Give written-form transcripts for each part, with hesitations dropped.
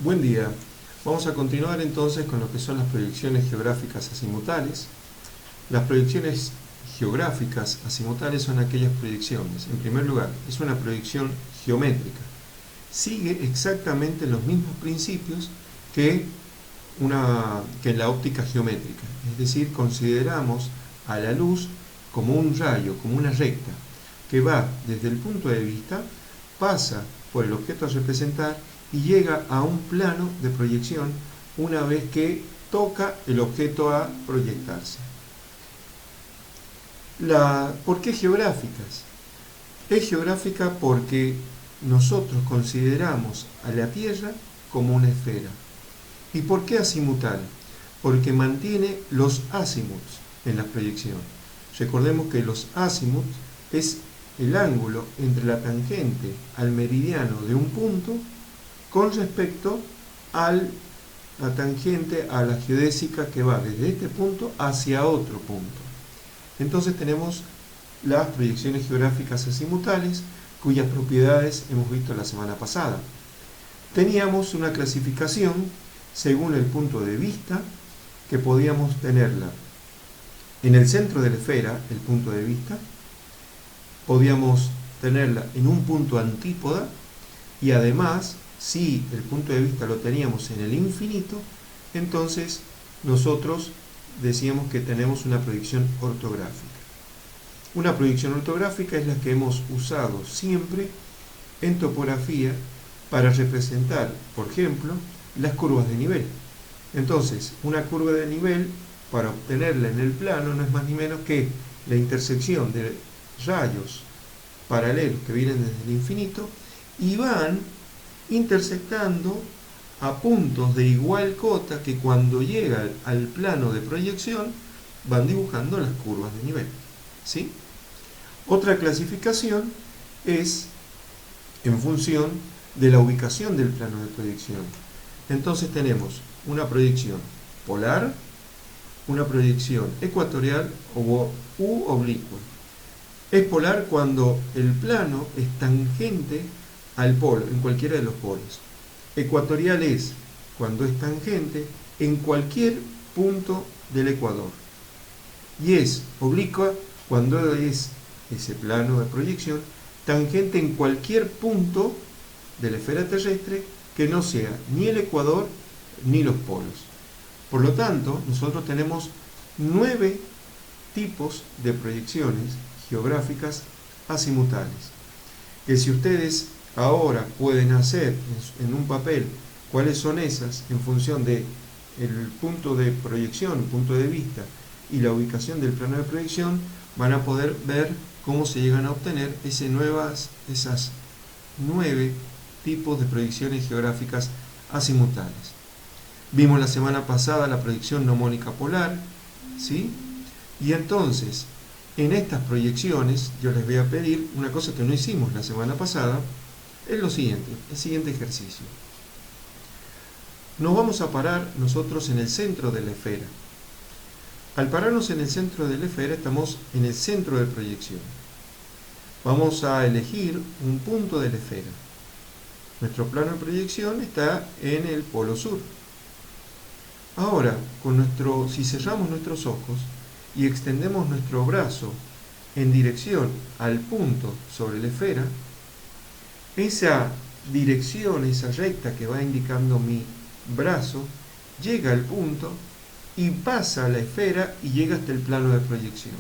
Buen día. Vamos a continuar entonces con lo que son las proyecciones geográficas azimutales. Las proyecciones geográficas azimutales son aquellas proyecciones. En primer lugar, es una proyección geométrica. Sigue exactamente los mismos principios que en la óptica geométrica. Es decir, consideramos a la luz como un rayo, como una recta, que va desde el punto de vista, pasa por el objeto a representar y llega a un plano de proyección una vez que toca el objeto a proyectarse. ¿Por qué geográficas? Es geográfica porque nosotros consideramos a la Tierra como una esfera. ¿Y por qué azimutal? Porque mantiene los azimuts en la proyección. Recordemos que los azimuts es el ángulo entre la tangente al meridiano de un punto con respecto a la tangente a la geodésica que va desde este punto hacia otro punto. Entonces tenemos las proyecciones geográficas azimutales, cuyas propiedades hemos visto la semana pasada. Teníamos una clasificación según el punto de vista, que podíamos tenerla en el centro de la esfera, el punto de vista, podíamos tenerla en un punto antípoda, y además, si el punto de vista lo teníamos en el infinito, entonces nosotros decíamos que tenemos una proyección ortográfica. Una proyección ortográfica es la que hemos usado siempre en topografía para representar, por ejemplo, las curvas de nivel. Entonces, una curva de nivel, para obtenerla en el plano, no es más ni menos que la intersección de rayos paralelos que vienen desde el infinito y van intersectando a puntos de igual cota que cuando llega al plano de proyección van dibujando las curvas de nivel. ¿Sí? Otra clasificación es en función de la ubicación del plano de proyección. Entonces tenemos una proyección polar, una proyección ecuatorial u oblicua. Es polar cuando el plano es tangente al polo, en cualquiera de los polos. Ecuatorial es cuando es tangente en cualquier punto del ecuador. Y es oblicua cuando es ese plano de proyección tangente en cualquier punto de la esfera terrestre que no sea ni el ecuador ni los polos. Por lo tanto, nosotros tenemos 9 tipos de proyecciones geográficas azimutales, que si ustedes ahora pueden hacer en un papel cuáles son esas en función de el punto de proyección, el punto de vista y la ubicación del plano de proyección, van a poder ver cómo se llegan a obtener esas 9 tipos de proyecciones geográficas azimutales. Vimos la semana pasada la proyección nomónica polar, ¿sí? Y entonces, en estas proyecciones, yo les voy a pedir una cosa que no hicimos la semana pasada, es lo siguiente, el siguiente ejercicio. Nos vamos a parar nosotros en el centro de la esfera. Al pararnos en el centro de la esfera, estamos en el centro de proyección. Vamos a elegir un punto de la esfera. Nuestro plano de proyección está en el polo sur. Ahora, si cerramos nuestros ojos y extendemos nuestro brazo en dirección al punto sobre la esfera, esa dirección, esa recta que va indicando mi brazo, llega al punto y pasa a la esfera y llega hasta el plano de proyección,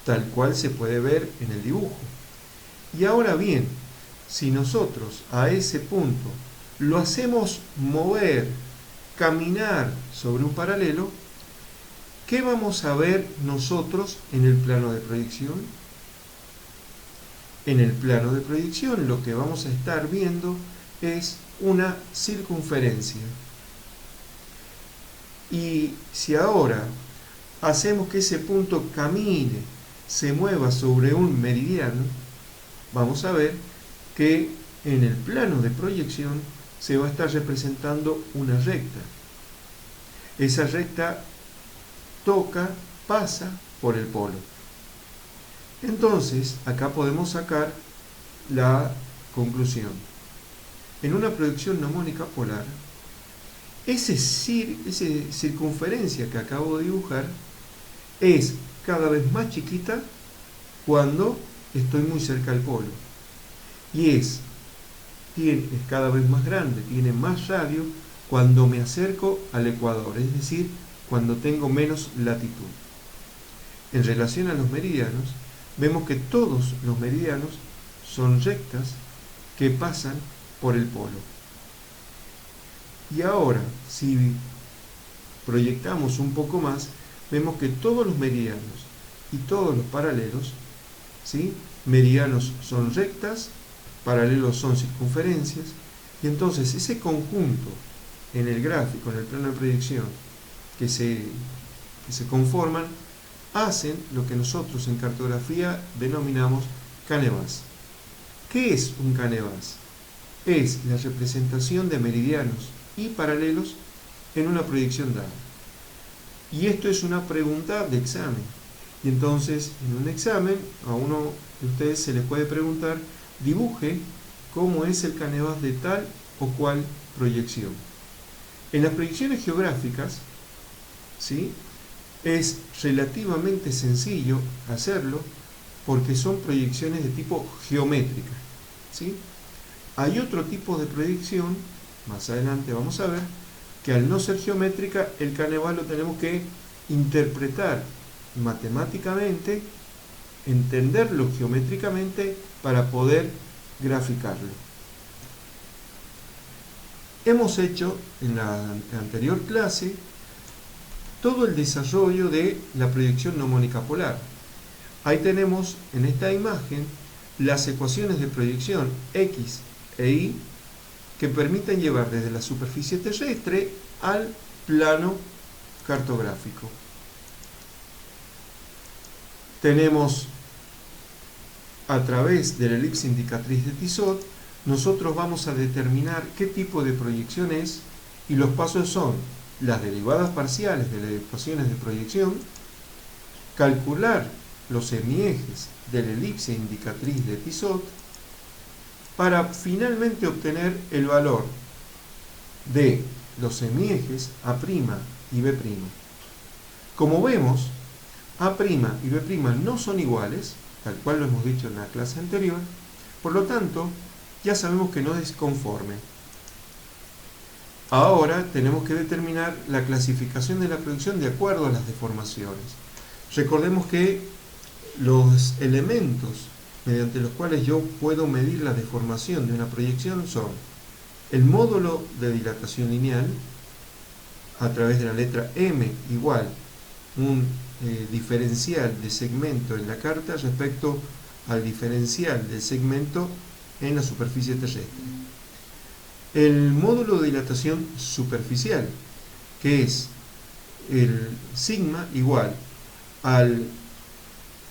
tal cual se puede ver en el dibujo. Y ahora bien, si nosotros a ese punto lo hacemos mover, caminar sobre un paralelo, ¿qué vamos a ver nosotros en el plano de proyección? En el plano de proyección lo que vamos a estar viendo es una circunferencia. Y si ahora hacemos que ese punto camine, se mueva sobre un meridiano, vamos a ver que en el plano de proyección se va a estar representando una recta. Esa recta pasa por el polo. Entonces, acá podemos sacar la conclusión. en una proyección mnemónica polar, esa circunferencia que acabo de dibujar es cada vez más chiquita cuando estoy muy cerca al polo. Y es cada vez más grande, tiene más radio cuando me acerco al ecuador, es decir, cuando tengo menos latitud. En relación a los meridianos, vemos que todos los meridianos son rectas que pasan por el polo. Y ahora, si proyectamos un poco más, vemos que todos los meridianos y todos los paralelos, ¿sí? Meridianos son rectas, paralelos son circunferencias, y entonces ese conjunto en el gráfico, en el plano de proyección, que se conforman, hacen lo que nosotros en cartografía denominamos canevas. ¿Qué es un canevas? Es la representación de meridianos y paralelos en una proyección dada. Y esto es una pregunta de examen. Y entonces, en un examen, a uno de ustedes se les puede preguntar, dibuje cómo es el canevas de tal o cual proyección. En las proyecciones geográficas, ¿sí?, es relativamente sencillo hacerlo porque son proyecciones de tipo geométrica, ¿sí? Hay otro tipo de proyección, más adelante vamos a ver, que al no ser geométrica, el canevas lo tenemos que interpretar matemáticamente, entenderlo geométricamente para poder graficarlo. Hemos hecho en la anterior clase todo el desarrollo de la proyección mnemónica polar. Ahí tenemos en esta imagen las ecuaciones de proyección X e Y que permiten llevar desde la superficie terrestre al plano cartográfico. Tenemos a través de la elipse indicatriz de Tissot, nosotros vamos a determinar qué tipo de proyección es, y los pasos son las derivadas parciales de las ecuaciones de proyección, calcular los semiejes de la elipse indicatriz de Tissot, para finalmente obtener el valor de los semiejes A' y B'. Como vemos, A' y B' no son iguales, tal cual lo hemos dicho en la clase anterior, por lo tanto, ya sabemos que no es conforme. Ahora tenemos que determinar la clasificación de la proyección de acuerdo a las deformaciones. Recordemos que los elementos mediante los cuales yo puedo medir la deformación de una proyección son el módulo de dilatación lineal, a través de la letra M igual un diferencial de segmento en la carta respecto al diferencial del segmento en la superficie terrestre. El módulo de dilatación superficial, que es el sigma igual a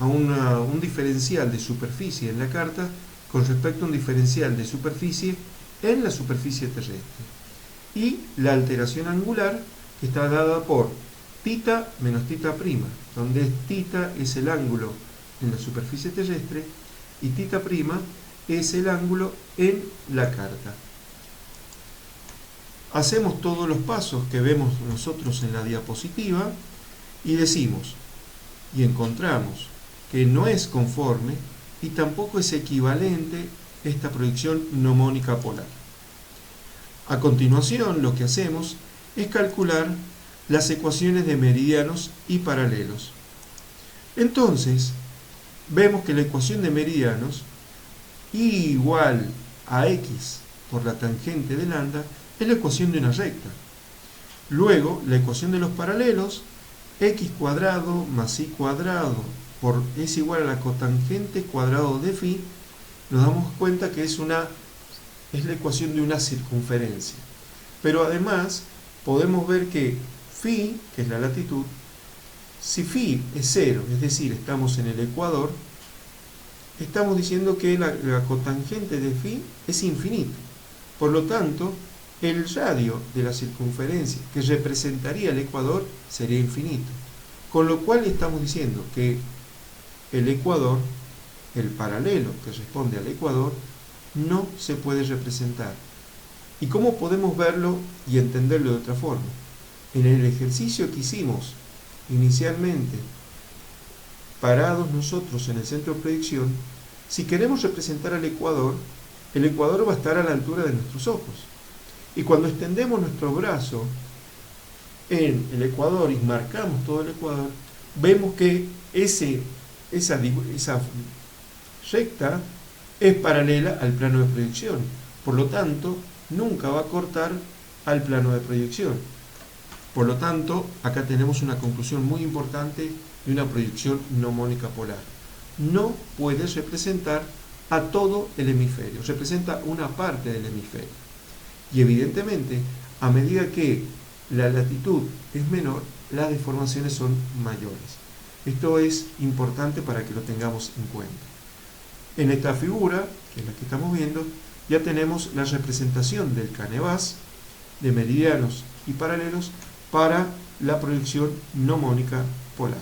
un diferencial de superficie en la carta con respecto a un diferencial de superficie en la superficie terrestre. Y la alteración angular, que está dada por θ menos θ', donde θ es el ángulo en la superficie terrestre y θ' es el ángulo en la carta. Hacemos todos los pasos que vemos nosotros en la diapositiva y decimos, y encontramos que no es conforme y tampoco es equivalente esta proyección mnemónica polar. A continuación, lo que hacemos es calcular las ecuaciones de meridianos y paralelos. Entonces, vemos que la ecuación de meridianos, y igual a x por la tangente de lambda, es la ecuación de una recta. Luego, la ecuación de los paralelos, x cuadrado más y cuadrado es igual a la cotangente cuadrado de phi, nos damos cuenta que es la ecuación de una circunferencia. Pero además, podemos ver que phi, que es la latitud, si phi es 0, es decir, estamos en el ecuador, estamos diciendo que la cotangente de phi es infinita. Por lo tanto, el radio de la circunferencia que representaría el ecuador sería infinito. Con lo cual estamos diciendo que el ecuador, el paralelo que responde al ecuador, no se puede representar. ¿Y cómo podemos verlo y entenderlo de otra forma? En el ejercicio que hicimos inicialmente, parados nosotros en el centro de proyección, si queremos representar al ecuador, el ecuador va a estar a la altura de nuestros ojos. Y cuando extendemos nuestro brazo en el ecuador y marcamos todo el ecuador, vemos que esa recta es paralela al plano de proyección. Por lo tanto, nunca va a cortar al plano de proyección. Por lo tanto, acá tenemos una conclusión muy importante de una proyección gnomónica polar. No puede representar a todo el hemisferio, representa una parte del hemisferio. Y evidentemente, a medida que la latitud es menor, las deformaciones son mayores. Esto es importante para que lo tengamos en cuenta. En esta figura, que es la que estamos viendo, ya tenemos la representación del canevas, de meridianos y paralelos, para la proyección gnomónica polar.